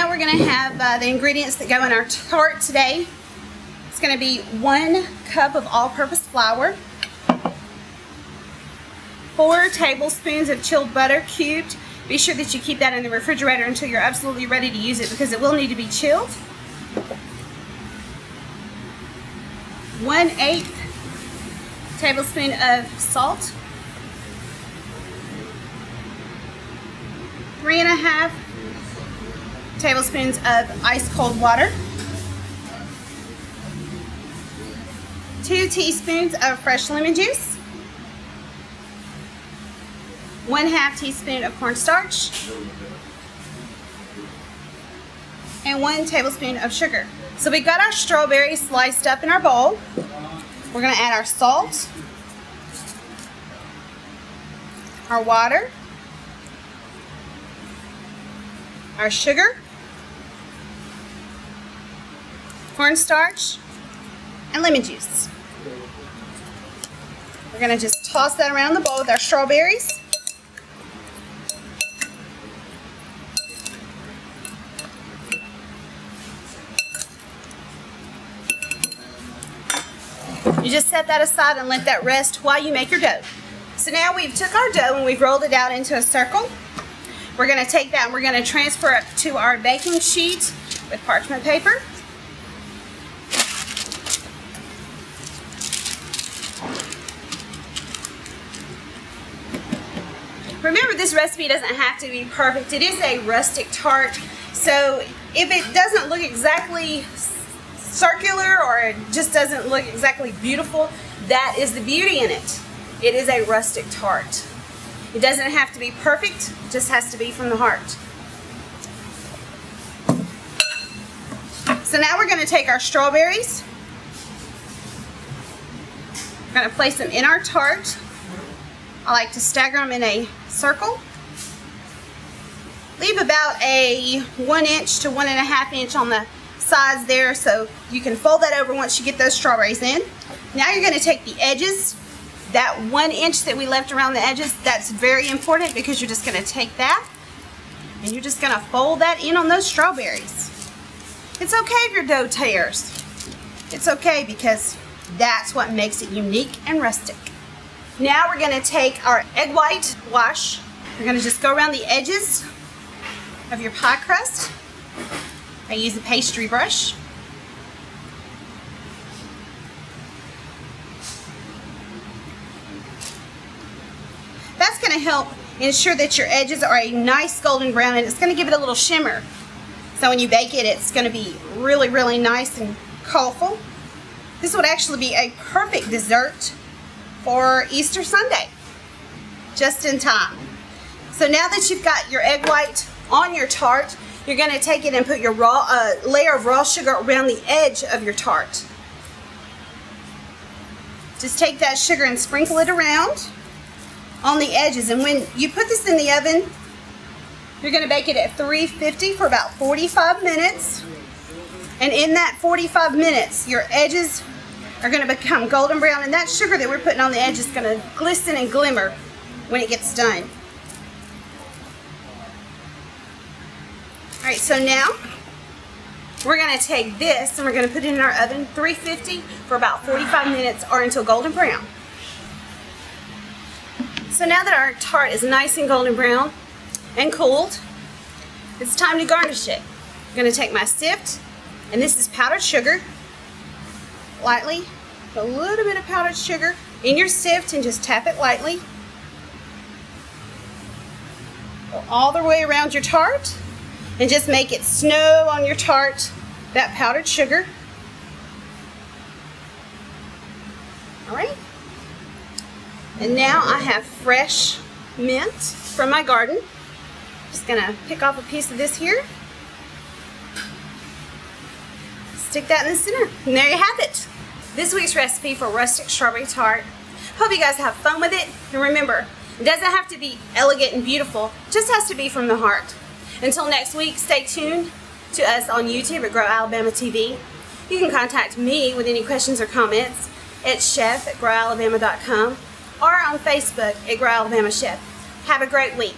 now we're going to have the ingredients that go in our tart today. It's going to be 1 cup of all-purpose flour, 4 tablespoons of chilled butter cubed. Be sure that you keep that in the refrigerator until you're absolutely ready to use it because it will need to be chilled. 1/8 tablespoon of salt, 3½ tablespoons of ice cold water, 2 teaspoons of fresh lemon juice, 1/2 teaspoon of cornstarch, and 1 tablespoon of sugar. So we've got our strawberries sliced up in our bowl. We're going to add our salt, our water, our sugar, cornstarch, and lemon juice. We're going to just toss that around the bowl with our strawberries. You just set that aside and let that rest while you make your dough. So now we've took our dough and we've rolled it out into a circle. We're going to take that and we're going to transfer it to our baking sheet with parchment paper. Remember, this recipe doesn't have to be perfect. It is a rustic tart, so if it doesn't look exactly circular or it just doesn't look exactly beautiful, that is the beauty in it. It is a rustic tart. It doesn't have to be perfect, it just has to be from the heart. So now we're going to take our strawberries. We're going to place them in our tart. I like to stagger them in a circle. Leave about a 1 inch to 1½ inch on the sides there so you can fold that over once you get those strawberries in. Now you're going to take the edges, that 1 inch that we left around the edges, that's very important because you're just going to take that and you're just going to fold that in on those strawberries. It's okay if your dough tears. It's okay because that's what makes it unique and rustic. Now we're going to take our egg white wash. We're going to just go around the edges of your pie crust. I use a pastry brush. That's going to help ensure that your edges are a nice golden brown, and it's going to give it a little shimmer. So when you bake it, it's going to be really, really nice and colorful. This would actually be a perfect dessert for Easter Sunday, just in time. So now that you've got your egg white on your tart, you're going to take it and put your layer of raw sugar around the edge of your tart. Just take that sugar and sprinkle it around on the edges. And when you put this in the oven, you're going to bake it at 350 for about 45 minutes. And in that 45 minutes, your edges are going to become golden brown, and that sugar that we're putting on the edge is going to glisten and glimmer when it gets done. Alright, so now we're going to take this and we're going to put it in our oven 350 for about 45 minutes or until golden brown. So now that our tart is nice and golden brown and cooled, it's time to garnish it. I'm going to take my sift, and this is powdered sugar. Lightly, a little bit of powdered sugar in your sift and just tap it lightly. Go all the way around your tart and just make it snow on your tart, that powdered sugar. Alright. And now I have fresh mint from my garden. Just going to pick off a piece of this here. Stick that in the center. And there you have it. This week's recipe for rustic strawberry tart. Hope you guys have fun with it. And remember, it doesn't have to be elegant and beautiful. It just has to be from the heart. Until next week, stay tuned to us on YouTube at Grow Alabama TV. You can contact me with any questions or comments at chef@growalabama.com or on Facebook at Grow Alabama Chef. Have a great week.